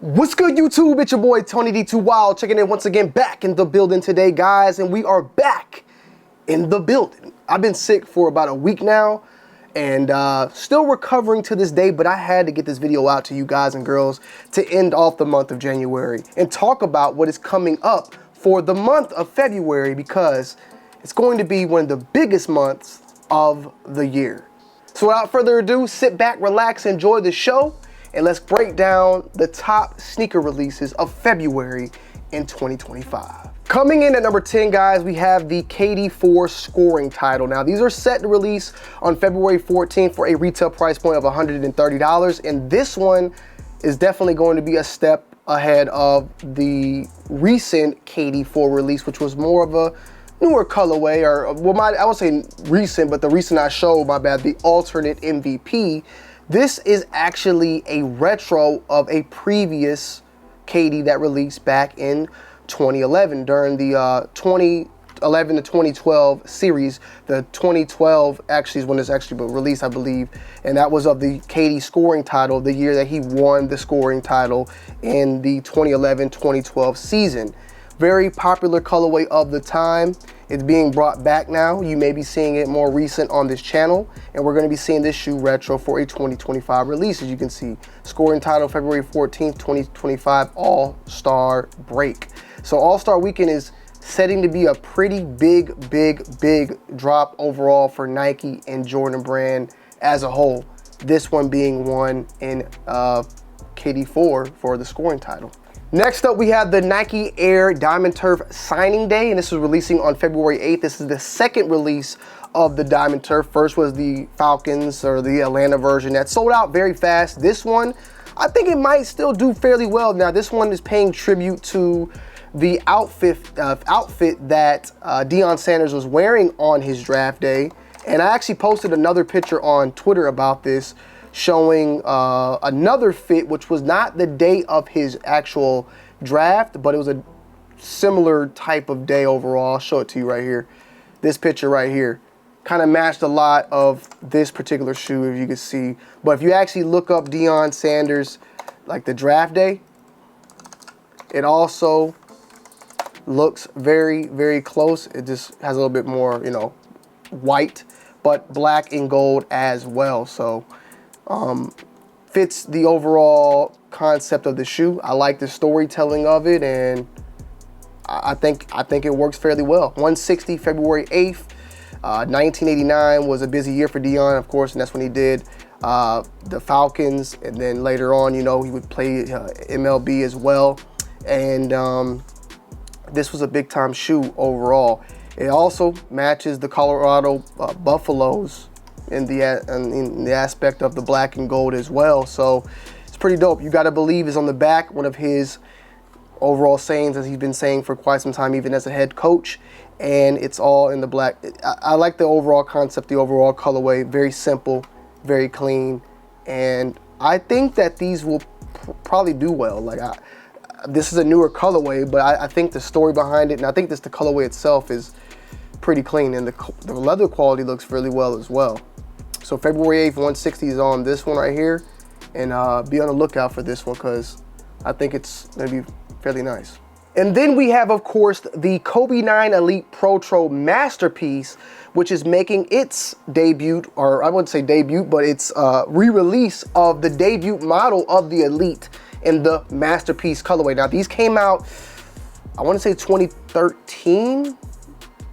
What's good, YouTube? It's your boy Tonyd2wild checking in once again, back in the building today, guys, and we are back in the building. I've been sick for about a week now and still recovering to this day, but I had to get this video out to you guys and girls to end off the month of January and talk about what is coming up for the month of February, because it's going to be one of the biggest months of the year. So without further ado, sit back, relax, enjoy the show, and let's break down the top sneaker releases of February in 2025. Coming in at number 10, guys, we have the KD4 Scoring Title. Now, these are set to release on February 14th for a retail price point of $130, and this one is definitely going to be a step ahead of the recent KD4 release, which was more of a newer colorway, or well, I won't say recent, but the recent I showed, my bad, the alternate MVP. This is actually a retro of a previous KD that released back in 2011 during the 2011 to 2012 series. The 2012 actually is when it's actually released, I believe, and that was of the KD Scoring Title, the year that he won the scoring title in the 2011-2012 season. Very popular colorway of the time. It's being brought back now. You may be seeing it more recent on this channel, and we're going to be seeing this shoe retro for a 2025 release. As you can see, scoring title February 14th, 2025, All-Star break. So All-Star weekend is setting to be a pretty big drop overall for Nike and Jordan brand as a whole. This one being one in KD4 for the scoring title. Next up, we have the Nike Air Diamond Turf signing day, and this is releasing on February 8th. This is the second release of the Diamond Turf. First was the Falcons, or the Atlanta version, that sold out very fast. This one, I think it might still do fairly well. Now, this one is paying tribute to the outfit that Deion Sanders was wearing on his draft day, and I actually posted another picture on Twitter about this, showing another fit, which was not the day of his actual draft, but it was a similar type of day overall. I'll show it to you right here. This picture right here kind of matched a lot of this particular shoe, if you can see. But if you actually look up Deion Sanders, like the draft day, it also looks very close. It just has a little bit more, you know, white, but black and gold as well. So fits the overall concept of the shoe. I like the storytelling of it, and I think it works fairly well. 160 February 8th. 1989 was a busy year for Deion, of course, and that's when he did the Falcons, and then later on, you know, he would play MLB as well. And this was a big time shoe overall. It also matches the Colorado Buffaloes in the aspect of the black and gold as well. So it's pretty dope. You Gotta Believe is on the back, one of his overall sayings, as he's been saying for quite some time, even as a head coach, and it's all in the black. I like the overall concept, the overall colorway, very simple, very clean, and I think that these will probably do well. Like, this is a newer colorway, but I think the story behind it, and I think the colorway itself is pretty clean, and the leather quality looks really well as well. So February 8th, 160 is on this one right here, and be on the lookout for this one, because I think it's gonna be fairly nice. And then we have, of course, the Kobe 9 Elite Protor Masterpiece, which is making its debut, or I wouldn't say debut, but it's re-release of the debut model of the Elite in the Masterpiece colorway. Now, these came out, I want to say 2013.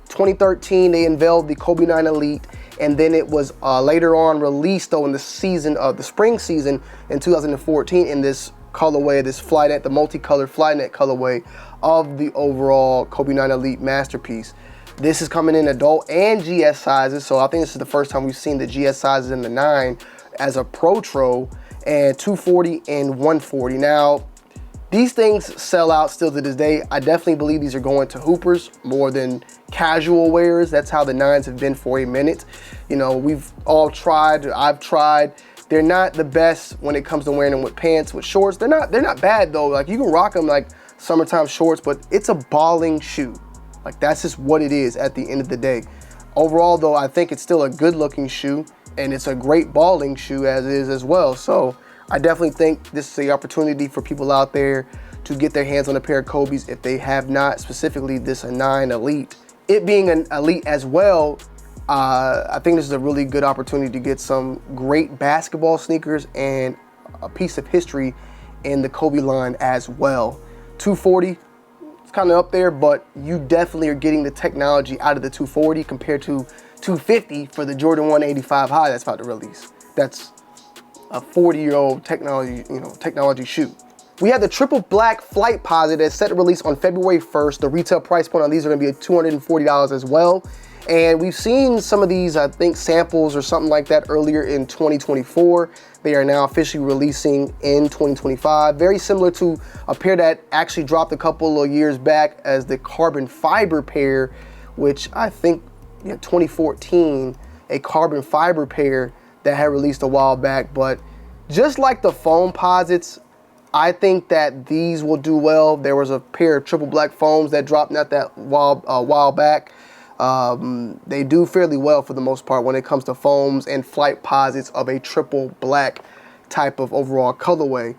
2013, they unveiled the Kobe 9 Elite, and then it was later on released, though, in the season of the spring season in 2014 in this colorway, this Flynet, the multicolored Flynet colorway of the overall Kobe 9 Elite Masterpiece. This is coming in adult and GS sizes, so I think this is the first time we've seen the GS sizes in the 9 as a Protor, and 240 and 140. Now, these things sell out still to this day. I definitely believe these are going to hoopers more than casual wearers. That's how the 9s have been for a minute. You know, we've all tried, I've tried. They're not the best when it comes to wearing them with pants, with shorts. They're not bad though. Like, you can rock them like summertime shorts, but it's a balling shoe. Like, that's just what it is at the end of the day. Overall though, I think it's still a good looking shoe, and it's a great balling shoe as is as well. So I definitely think this is the opportunity for people out there to get their hands on a pair of Kobe's if they have not, specifically this a 9 Elite. It being an Elite as well, I think this is a really good opportunity to get some great basketball sneakers and a piece of history in the Kobe line as well. 240, it's kind of up there, but you definitely are getting the technology out of the 240 compared to 250 for the Jordan 185 high that's about to release. That's a 40-year-old technology shoe. We have the triple black Foamposite that's set to release on February 1st. The retail price point on these are gonna be at $240 as well. And we've seen some of these, I think, samples or something like that earlier in 2024. They are now officially releasing in 2025. Very similar to a pair that actually dropped a couple of years back as the carbon fiber pair, which I think, 2014, a carbon fiber pair that had released a while back. But just like the Foamposites, I think that these will do well. There was a pair of triple black foams that dropped not that while back. They do fairly well for the most part when it comes to foams and Foamposites of a triple black type of overall colorway.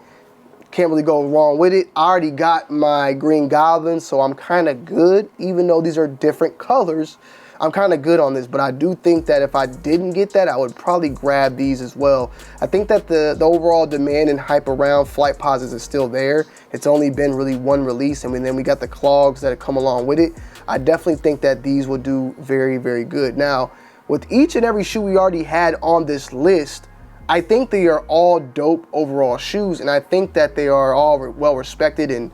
Can't really go wrong with it. I already got my Green Goblin, so I'm kind of good. Even though these are different colors, I'm kind of good on this, but I do think that if I didn't get that, I would probably grab these as well. I think that the overall demand and hype around Foamposites is still there. It's only been really one release, and then we got the clogs that have come along with it. I definitely think that these will do very, very good. Now, with each and every shoe we already had on this list, I think they are all dope overall shoes, and I think that they are all well respected and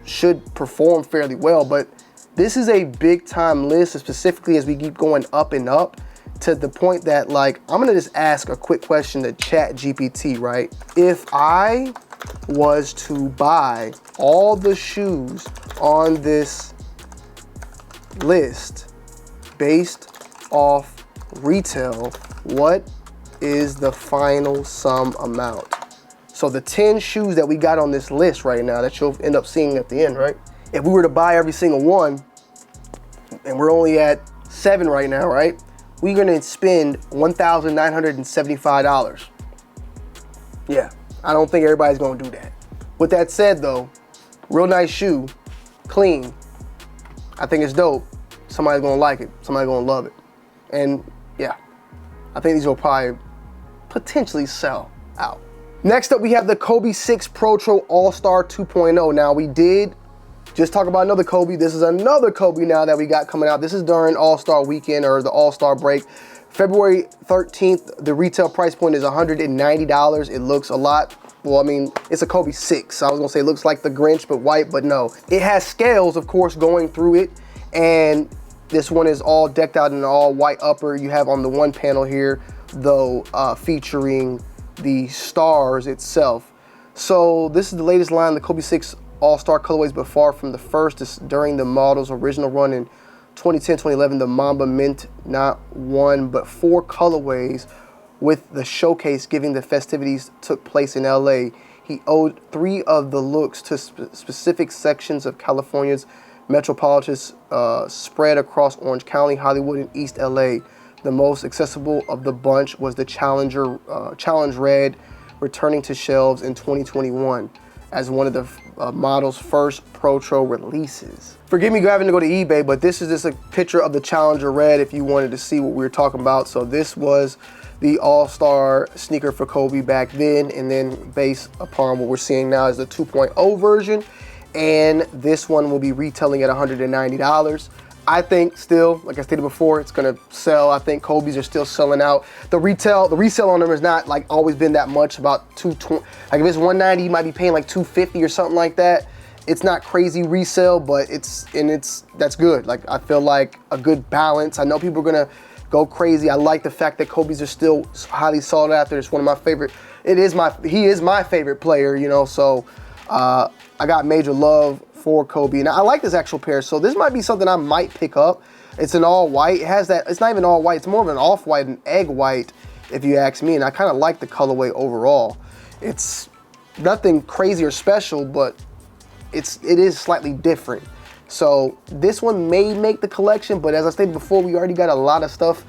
should perform fairly well. But this is a big time list, specifically as we keep going up and up to the point that, like, I'm gonna just ask a quick question to ChatGPT, right? If I was to buy all the shoes on this list based off retail, what is the final sum amount? So the 10 shoes that we got on this list right now that you'll end up seeing at the end, right? If we were to buy every single one, and we're only at 7 right now, right? We're gonna spend $1,975. Yeah, I don't think everybody's gonna do that. With that said though, real nice shoe, clean. I think it's dope. Somebody's gonna like it, somebody's gonna love it. And yeah, I think these will probably potentially sell out. Next up, we have the Kobe 6 Protor AllStar 2.0. Now we did just talk about another Kobe. This is another Kobe now that we got coming out. This is during All-Star weekend or the All-Star break. February 13th, the retail price point is $190. It looks a lot, well, I mean, it's a Kobe 6. I was gonna say it looks like the Grinch, but white, but no. It has scales, of course, going through it. And this one is all decked out in an all white upper. You have on the one panel here, though, featuring the stars itself. So this is the latest line, the Kobe 6 All-Star colorways, but far from the first. This during the model's original run in 2010, 2011, the Mamba mint not 1 but 4 colorways, with the showcase giving the festivities took place in LA. He owed 3 of the looks to specific sections of California's metropolitan spread across Orange County, Hollywood, and East LA. The most accessible of the bunch was the Challenge Red, returning to shelves in 2021 as one of the model's first Protor releases. Forgive me having to go to eBay, but this is just a picture of the Challenger Red if you wanted to see what we were talking about. So this was the All-Star sneaker for Kobe back then, and then based upon what we're seeing now is the 2.0 version, and this one will be retailing at $190. I think still, like I stated before, it's gonna sell. I think Kobe's are still selling out. The resale on them is not like always been that much, about $220. Like if it's $190, you might be paying like $250 or something like that. It's not crazy resale, but that's good. Like I feel like a good balance. I know people are gonna go crazy. I like the fact that Kobe's are still highly sought after. It's one of my favorite. He is my favorite player, you know. So I got major love for Kobe, and I like this actual pair. So this might be something I might pick up. It's an all white. It has that. It's not even all white. It's more of an off white, an egg white, if you ask me. And I kind of like the colorway overall. It's nothing crazy or special, but it is slightly different. So this one may make the collection, but as I stated before, we already got a lot of stuff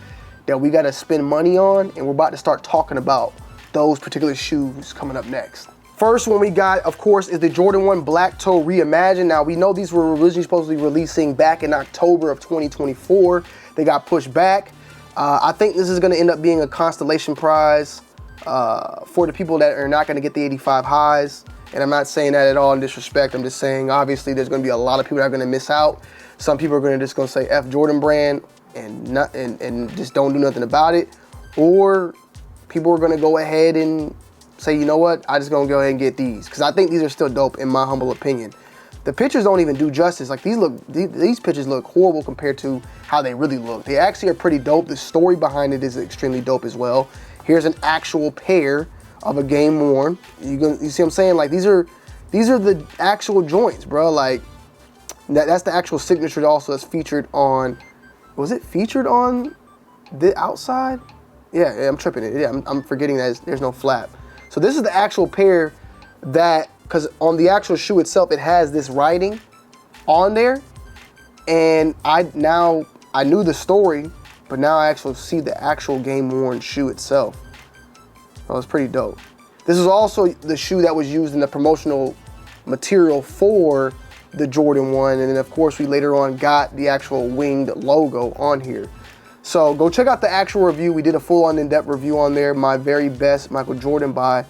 that we got to spend money on, and we're about to start talking about those particular shoes coming up next. First one we got, of course, is the Jordan 1 Black Toe Reimagined. Now, we know these were originally supposed to be releasing back in October of 2024. They got pushed back. I think this is going to end up being a constellation prize for the people that are not going to get the 85 highs. And I'm not saying that at all in disrespect. I'm just saying, obviously, there's going to be a lot of people that are going to miss out. Some people are just going to say F Jordan brand and just don't do nothing about it. Or people are going to go ahead and say, you know what, I just gonna go ahead and get these, because I think these are still dope in my humble opinion. The pictures don't even do justice. Like these pictures look horrible compared to how they really look. They actually are pretty dope. The story behind it is extremely dope as well. Here's an actual pair of a game worn. You see what I'm saying? Like these are the actual joints, bro. Like that's the actual signature also that's featured on. Was it featured on the outside? Yeah, I'm tripping it. Yeah, I'm forgetting that there's no flap. So this is the actual pair that, because on the actual shoe itself, it has this writing on there. And I knew the story, but now I actually see the actual game worn shoe itself. That was pretty dope. This is also the shoe that was used in the promotional material for the Jordan 1. And then of course we later on got the actual winged logo on here. So go check out the actual review. We did a full-on in-depth review on there. My very best Michael Jordan by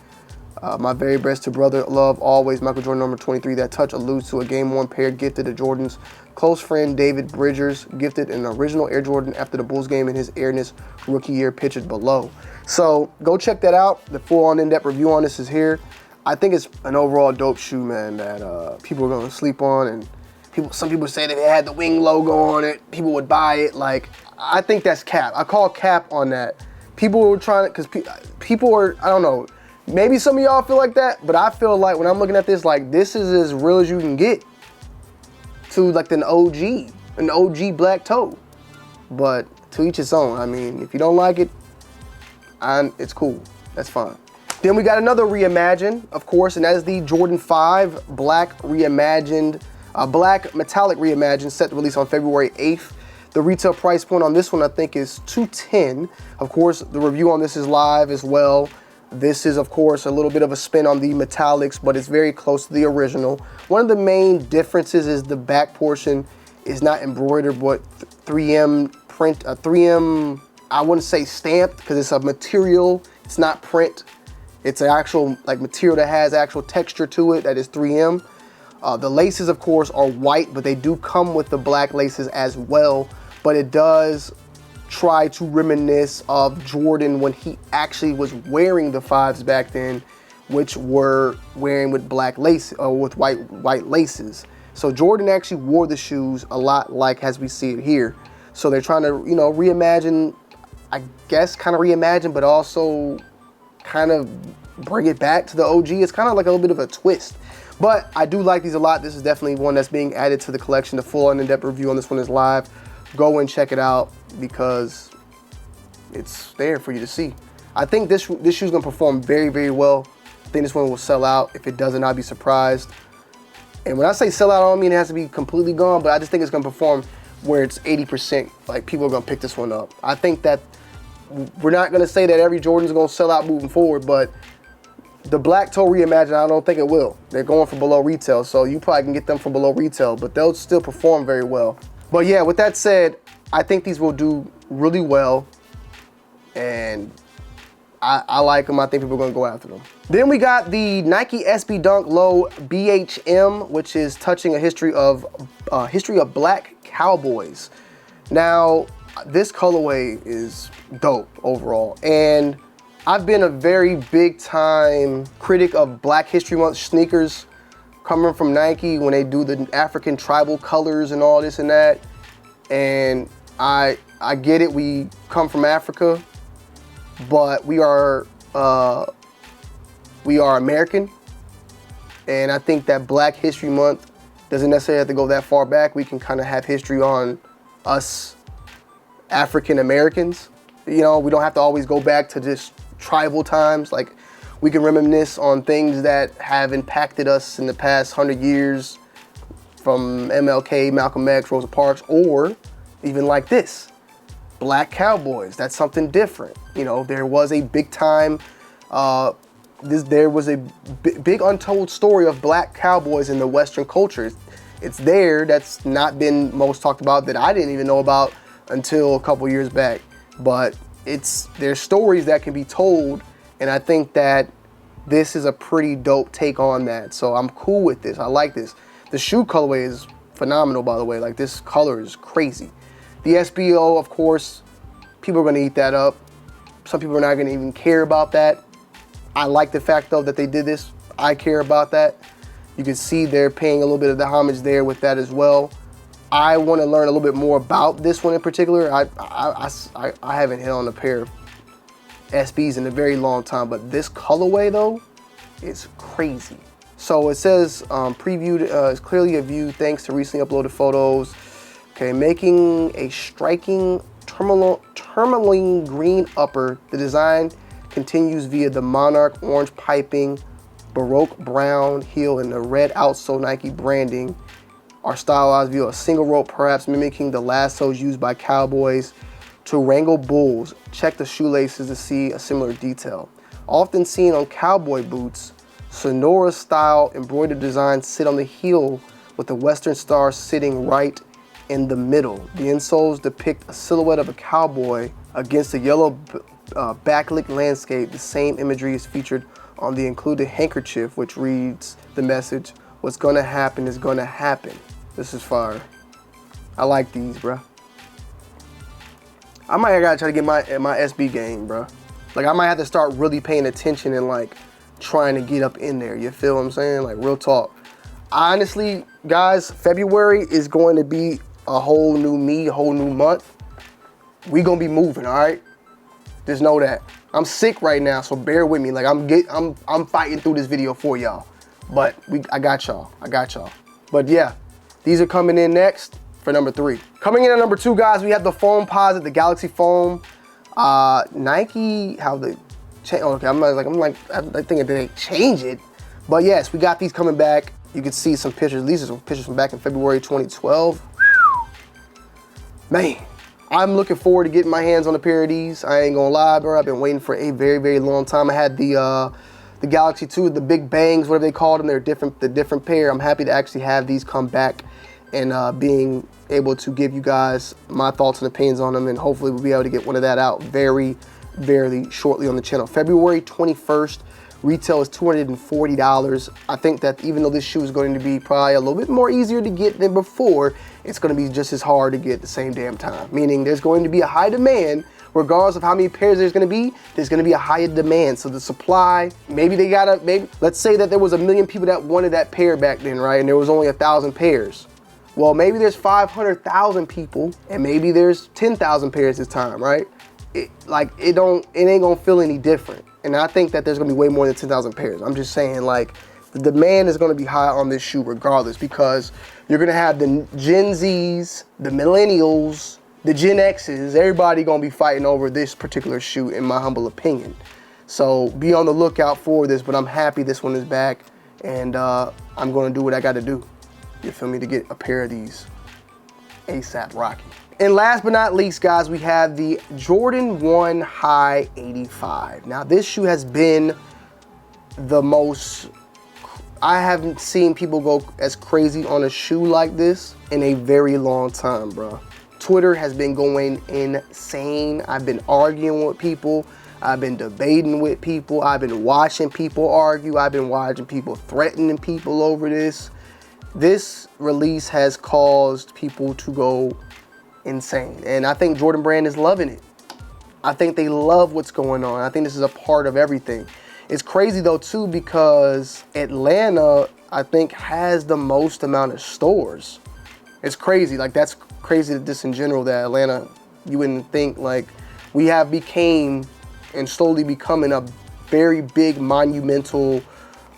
my very best to brother love always Michael Jordan number 23. That touch alludes to a game worn pair gifted to Jordan's close friend David Bridgers, gifted an original Air Jordan after the Bulls game in his Airness rookie year, pictured below. So go check that out. The full-on in-depth review on this is here. I think it's an overall dope shoe, man, that people are gonna sleep on, and some people say that it had the wing logo on it, people would buy it. Like, I think that's cap. I call cap on that. People were trying to, because people are, I don't know, maybe some of y'all feel like that, but I feel like when I'm looking at this, like this is as real as you can get to like an OG black toe. But to each his own. I mean, if you don't like it, it's cool. That's fine. Then we got another Reimagined, of course, and that is the Jordan 5 Black Reimagined, Black Metallic Reimagined, set to release on February 8th. The retail price point on this one, I think, is $210. Of course, the review on this is live as well. This is, of course, a little bit of a spin on the metallics, but it's very close to the original. One of the main differences is the back portion is not embroidered, but 3M print, 3M, I wouldn't say stamped, because it's a material, it's not print. It's an actual like material that has actual texture to it, that is 3M. The laces, of course, are white, but they do come with the black laces as well. But it does try to reminisce of Jordan when he actually was wearing the 5s back then, which were wearing with black lace or with white laces. So Jordan actually wore the shoes a lot like as we see it here. So they're trying to, you know, reimagine, I guess, kind of reimagine, but also kind of bring it back to the OG. It's kind of like a little bit of a twist. But I do like these a lot. This is definitely one that's being added to the collection. The full and in-depth review on this one is live. Go and check it out because it's there for you to see. I think this shoe's gonna perform very, very well. I think this one will sell out. If it doesn't, I'll be surprised. And when I say sell out, I don't mean it has to be completely gone, but I just think it's gonna perform where it's 80%. Like, people are gonna pick this one up. I think that we're not gonna say that every Jordan's gonna sell out moving forward, but the Black Toe Reimagined, I don't think it will. They're going for below retail, so you probably can get them for below retail, but they'll still perform very well. But yeah, with that said, I think these will do really well, and I like them. I think people are gonna go after them. Then we got the Nike SB Dunk Low BHM, which is touching a history of black cowboys. Now, this colorway is dope overall, and I've been a very big time critic of Black History Month sneakers coming from Nike when they do the African tribal colors and all this and that. And I get it, we come from Africa, but we are American. And I think that Black History Month doesn't necessarily have to go that far back. We can kind of have history on us African Americans. You know, we don't have to always go back to just tribal times. Like, we can reminisce on things that have impacted us in the past 100 years, from MLK, Malcolm X, Rosa Parks, or even like this, black cowboys. That's something different. You know, there was a big time There was a big untold story of black cowboys in the Western culture. It's there. That's not been most talked about, that I didn't even know about until a couple years back. But there's stories that can be told, and I think that this is a pretty dope take on that. So I'm cool with this. I like this. The shoe colorway is phenomenal, by the way. Like, this color is crazy. The SBO, of course, people are going to eat that up. Some people are not going to even care about that. I like the fact, though, that they did this. I care about that. You can see they're paying a little bit of the homage there with that as well. I want to learn a little bit more about this one in particular. I haven't hit on a pair of SBs in a very long time, but this colorway, though, is crazy. So it says previewed is clearly a view thanks to recently uploaded photos. Okay, making a striking tourmaline green upper. The design continues via the monarch orange piping, baroque brown heel, and the red outsole Nike branding are stylized via a single rope, perhaps mimicking the lassos used by cowboys to wrangle bulls. Check the shoelaces to see a similar detail. Often seen on cowboy boots, Sonora style embroidered designs sit on the heel with the Western star sitting right in the middle. The insoles depict a silhouette of a cowboy against a yellow backlit landscape. The same imagery is featured on the included handkerchief, which reads the message, "What's gonna happen is gonna happen." This is fire. I like these, bruh. I might gotta try to get my SB game, bruh. Like, I might have to start really paying attention and like trying to get up in there. You feel what I'm saying? Like, real talk. Honestly, guys, February is going to be a whole new me, a whole new month. We gonna be moving, all right? Just know that. I'm sick right now, so bear with me. Like, I'm fighting through this video for y'all. But I got y'all. But yeah, these are coming in next for number 3. Coming in at number 2, guys, we have the Foamposite, the Galaxy Foam. Nike, how they change? Okay, I think they change it. But yes, we got these coming back. You can see some pictures. These are some pictures from back in February 2012. Man, I'm looking forward to getting my hands on a pair of these. I ain't gonna lie, bro. I've been waiting for a very, very long time. I had the Galaxy 2, the Big Bangs, whatever they called them. They're the different pair. I'm happy to actually have these come back and being able to give you guys my thoughts and opinions on them, and hopefully we'll be able to get one of that out very, very shortly on the channel. February 21st, retail is $240. I think that even though this shoe is going to be probably a little bit more easier to get than before, it's going to be just as hard to get at the same damn time. Meaning there's going to be a high demand, regardless of how many pairs there's going to be a higher demand. So the supply, maybe let's say that there was 1 million people that wanted that pair back then, right? And there was only 1,000 pairs. Well, maybe there's 500,000 people, and maybe there's 10,000 pairs this time, right? It ain't gonna feel any different. And I think that there's gonna be way more than 10,000 pairs. I'm just saying, like, the demand is gonna be high on this shoe regardless, because you're gonna have the Gen Zs, the Millennials, the Gen Xs, everybody gonna be fighting over this particular shoe, in my humble opinion. So be on the lookout for this, but I'm happy this one is back, and I'm gonna do what I gotta do, you feel me, to get a pair of these ASAP Rocky. And last but not least, guys, we have the Jordan 1 High 85. Now, this shoe has been the most, I haven't seen people go as crazy on a shoe like this in a very long time, bro. Twitter has been going insane. I've been arguing with people. I've been debating with people. I've been watching people argue. I've been watching people threatening people over this. This release has caused people to go insane, and I think Jordan Brand is loving it. I think they love what's going on. I think this is a part of everything. It's crazy though too, because Atlanta, I think, has the most amount of stores. It's crazy. Like, that's crazy just in general, that Atlanta, you wouldn't think, like, we have became and slowly becoming a very big monumental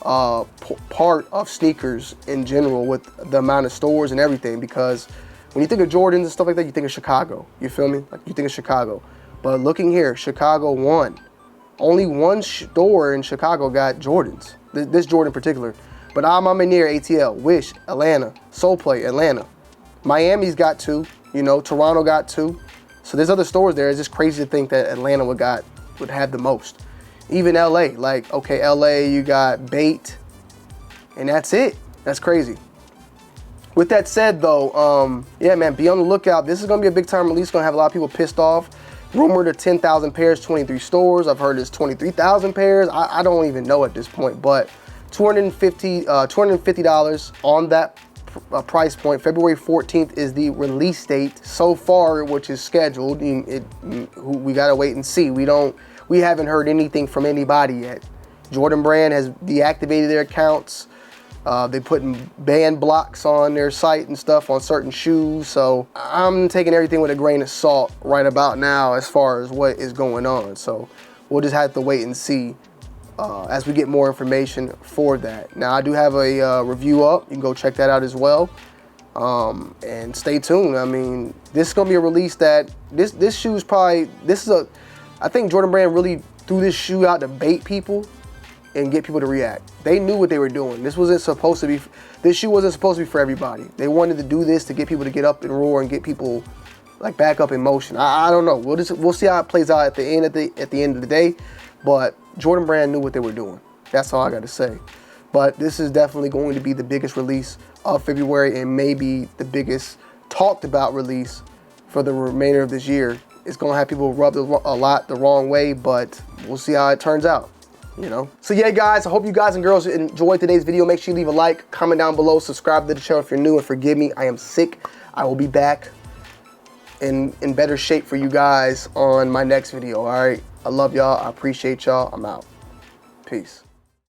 part of sneakers in general, with the amount of stores and everything. Because when you think of Jordans and stuff like that, you think of Chicago. You feel me? Like, you think of Chicago. But looking here, Chicago won. Only one store in Chicago got Jordans. This Jordan in particular. But I'm near ATL, Wish, Atlanta, Soul Play, Atlanta. Miami's got 2. You know, Toronto got 2. So there's other stores there. It's just crazy to think that Atlanta would have the most. Even LA, like, okay, LA, you got Bait, and that's it. That's crazy. With that said though, yeah man, be on the lookout. This is gonna be a big time release, gonna have a lot of people pissed off. Rumored to 10,000 pairs, 23 stores. I've heard it's 23,000 pairs. I don't even know at this point, but $250 on that price point. February 14th is the release date so far, which is scheduled. We gotta wait and see. We haven't heard anything from anybody yet. Jordan Brand has deactivated their accounts. They putting ban blocks on their site and stuff on certain shoes. So I'm taking everything with a grain of salt right about now as far as what is going on. So we'll just have to wait and see as we get more information for that. Now I do have a review up. You can go check that out as well. And stay tuned. I mean, this is gonna be a release that this shoe is probably, I think Jordan Brand really threw this shoe out to bait people and get people to react. They knew what they were doing. This shoe wasn't supposed to be for everybody. They wanted to do this to get people to get up and roar and get people like back up in motion. I don't know. We'll see how it plays out at the end of the day. But Jordan Brand knew what they were doing. That's all I got to say. But this is definitely going to be the biggest release of February and maybe the biggest talked about release for the remainder of this year. It's going to have people rubbed a lot the wrong way, but we'll see how it turns out. You know. So yeah guys, I hope you guys and girls enjoyed today's video. Make sure you leave a like, comment down below, subscribe to the channel if you're new, and forgive me, I am sick. I will be back in better shape for you guys on my next video. All right, I love y'all, I appreciate y'all. I'm out. Peace.